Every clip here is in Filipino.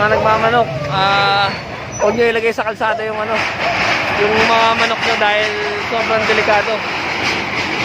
Mga nagmamanok, huwag nyo ilagay sa kalsada yung yung mga manok nyo dahil sobrang delikado.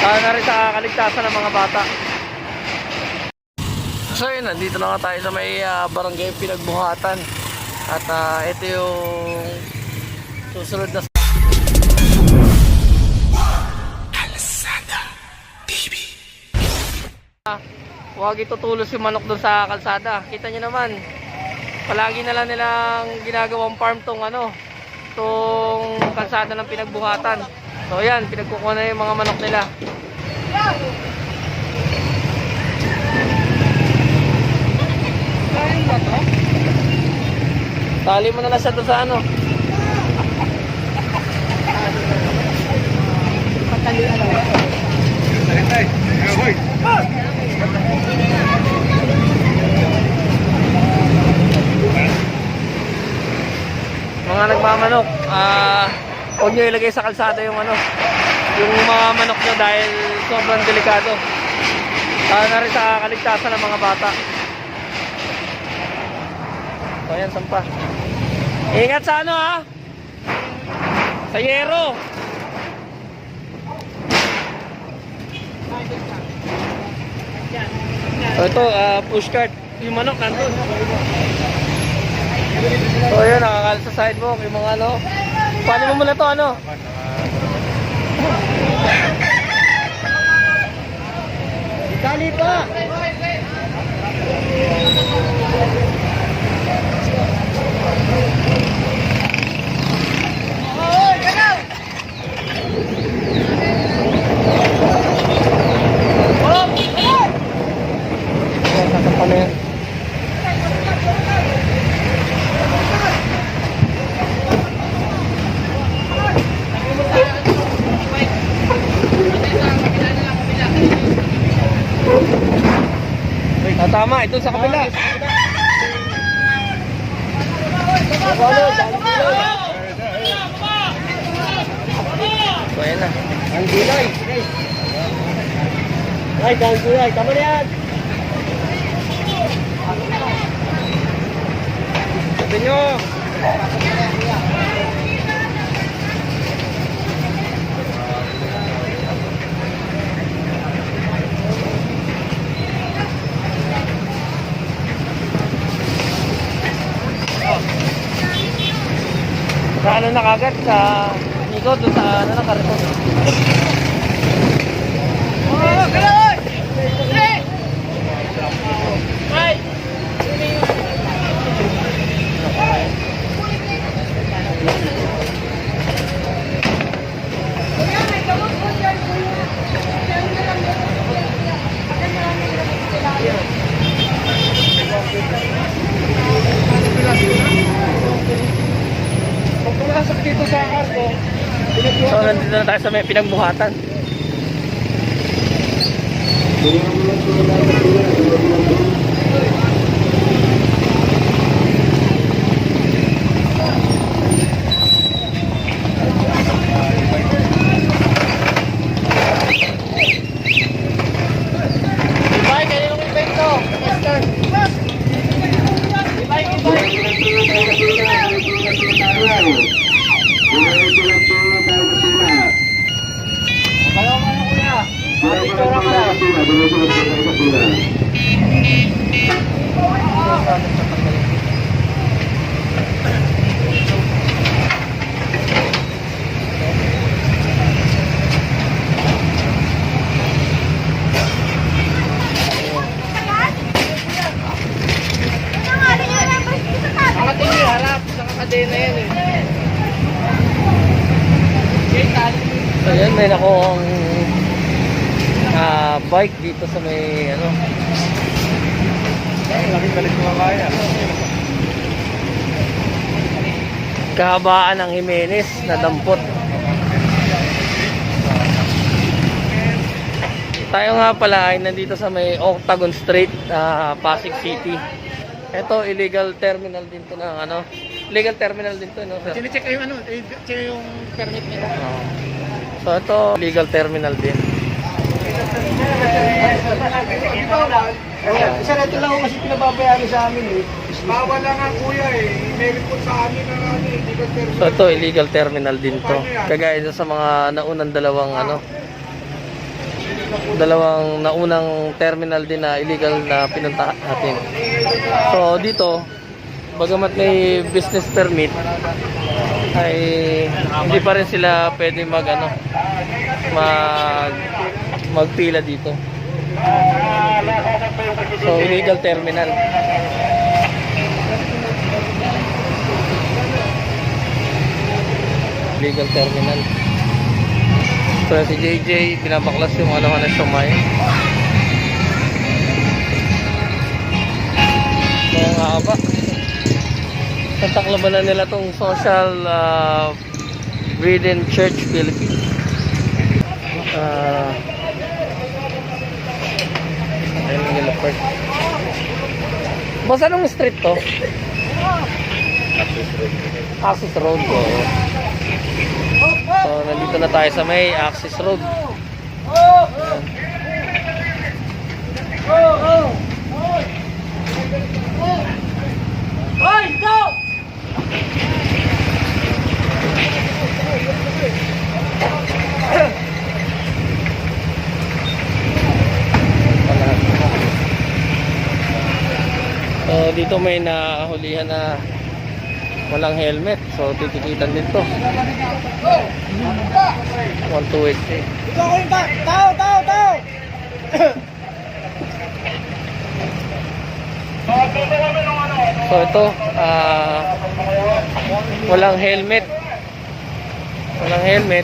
Na rin sa kaligtasan ng mga bata. So yun, nandito na nga tayo sa may barangay Pinagbuhatan. At ito yung susunod na Kalsada TV. Huwag itutulos yung manok doon sa kalsada. Kita nyo naman, palagi na lang nilang ginagawang farm tong kalsada ng Pinagbuhatan. So yan, pinagkukuha na yung mga manok nila. Tali mo na lang siya doon sa Patalian lang. Mga nagmamanok, huwag nyo ilagay sa kalsada yung yung mga manok nyo dahil sobrang delikado. Na rin sa kaligtasan ng mga bata. So ayan, sampa. Ingat sa sa yero. So ito, pushcart. Yung manok nandun. So yun, nakakal sa sidewalk. Yung mga paano mo muna to Dali pa! Sasampan na yan. Tama, ito sa kabila. So ayan na. Ang gulay! Ay, ang gulay! Tama na yan! Sabi nyo. Sa na kagad sa Nico doon sa na karton. Oh, gano'n! Ay! Pagpulasok dito sa karto, So nandito na tayo sa may Pinagbuhatan. Ibay, kanino kong ibento? Esther! Ibay, ibay! Kayo mga kuya! Dito na ka! Ang ating harap sa kakadena yan eh. So yan, may nakuhang bike dito sa may Laki balik mga kaya. kahabaan ng Jimenez na dampot. Tayo nga pala ay nandito sa may Octagon Street, Pasig City. Ito illegal terminal din to ng legal terminal din to, no, sir? Sine-check yung check yung permit nila. So ito legal terminal din. Isa na ito lang kasi pinababayaan sa amin eh. Bawal lang nga kuya eh. Meron po sa amin na hindi ko So ito, illegal terminal din to. Kagaya dun sa mga naunang dalawang naunang terminal din na illegal na pinunta natin. So dito, bagamat may business permit, ay hindi pa rin sila pwede magpila dito. So illegal terminal. Illegal terminal. So si JJ pinabaklas yung na siomay. Mga haba. Tatakla nila tong Social Breeden Church Philippines. Ayun nila first. Boss, anong street to? Axis Road. So, nandito na tayo sa may Axis Road. So, dito may nahulihan na walang helmet. So, titikitan din to. 128. Tao! So, ito, walang helmet. Walang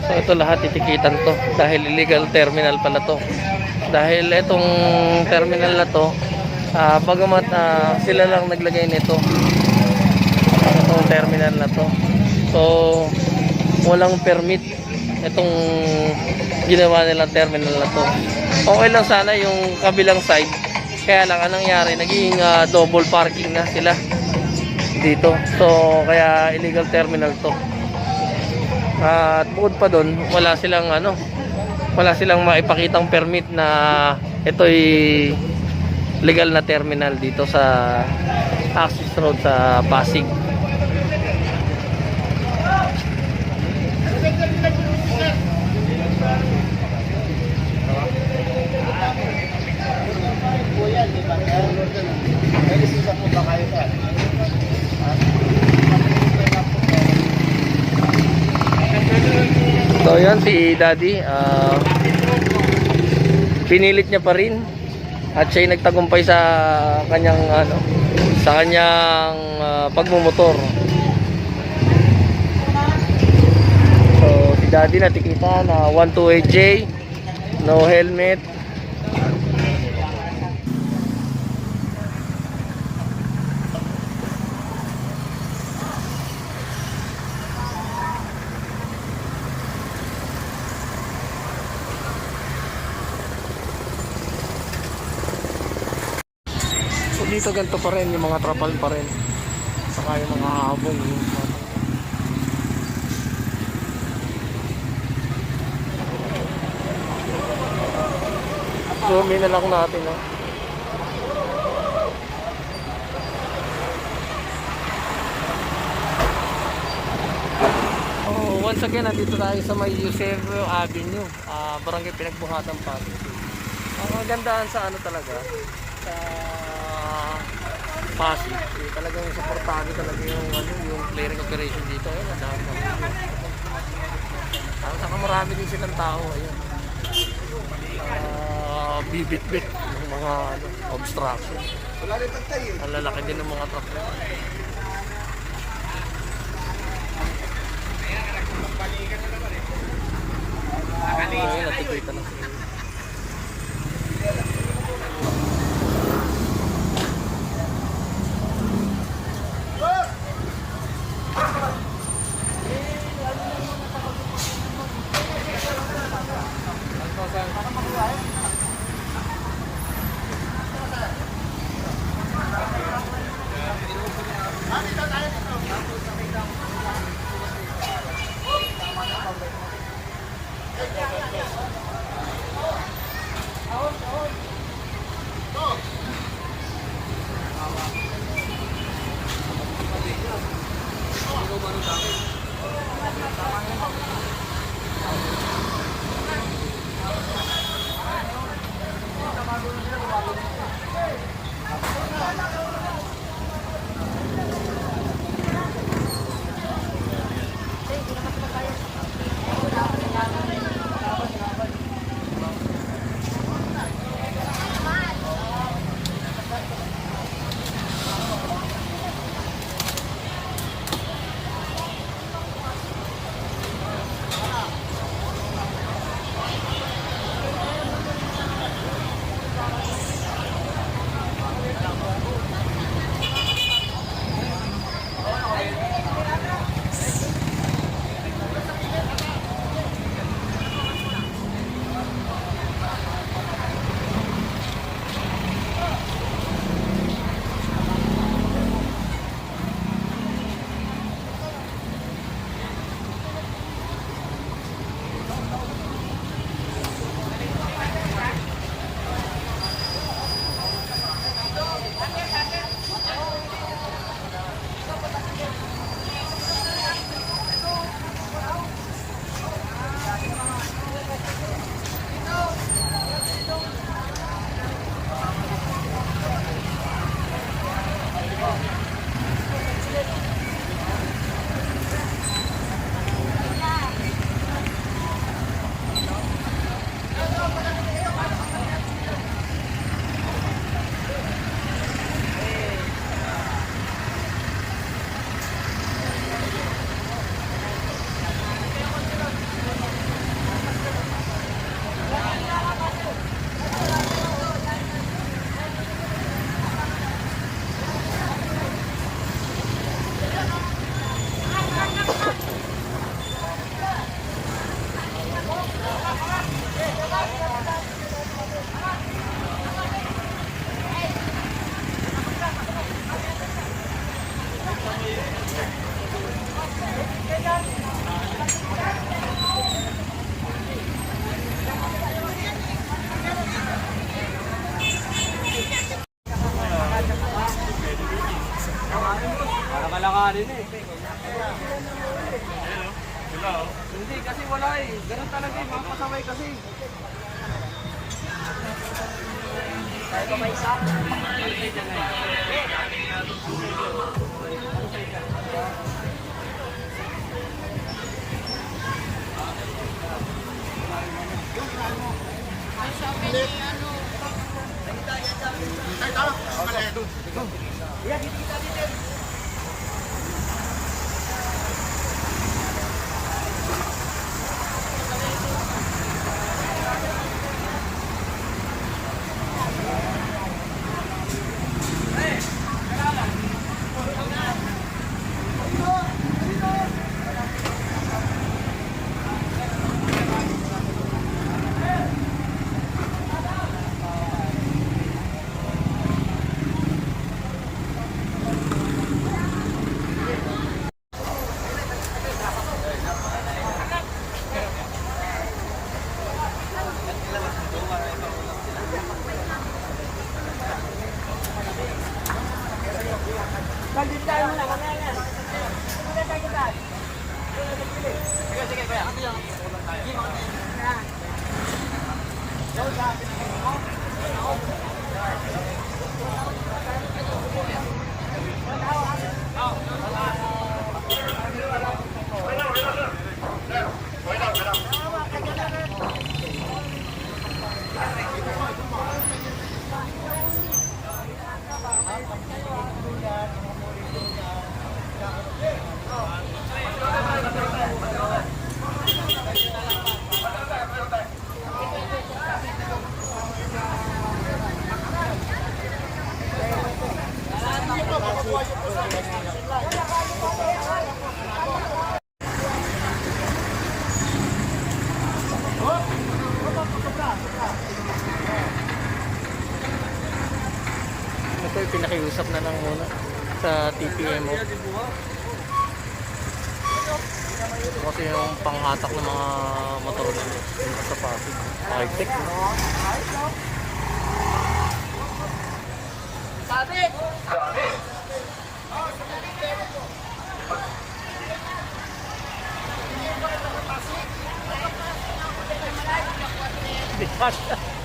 So ito lahat titikitan to dahil illegal terminal pala to. Dahil itong terminal na to, bagamat sila lang naglagay nito. Itong terminal na to. So walang permit itong ginawa nilang terminal na to. Okay lang sana yung kabilang side. Kaya lang anong nangyari, naging double parking na sila dito. So kaya illegal terminal to. At bukod pa doon, wala silang maipakitang permit na ito'y legal na terminal dito sa Axis Road sa Pasig. So yan si Daddy, pinilit niya pa rin at siya'y nagtagumpay sa kanyang pagmumotor. So si Daddy natikita na 128J, no helmet. Dito ganito pa rin, yung mga trapal pa rin, saka yung mga habong zoom in na lang natin once again nandito tayo sa may Eusebio Avenue, barangay Pinagbuhatan Pasig. Ang magandaan sa talaga sa Pasig, talagang supportado talaga yung clearing operation dito. Ayun, ang dami saka marami din silang tao. Ayun, bibit-bit ng mga obstruction. Ang lalaki din ng mga truck na ayun, natikita na. Para kalakarin eh. Hindi, kasi wala eh. Ganun talaga eh. Mga pasaway kasi. Tayo ba may isa? Ito yung pinakiusap na lang muna sa TPMO. Ito kasi yung panghatak ng mga motor dito sa Pasig. High-tech. Sabit! Di pa siya.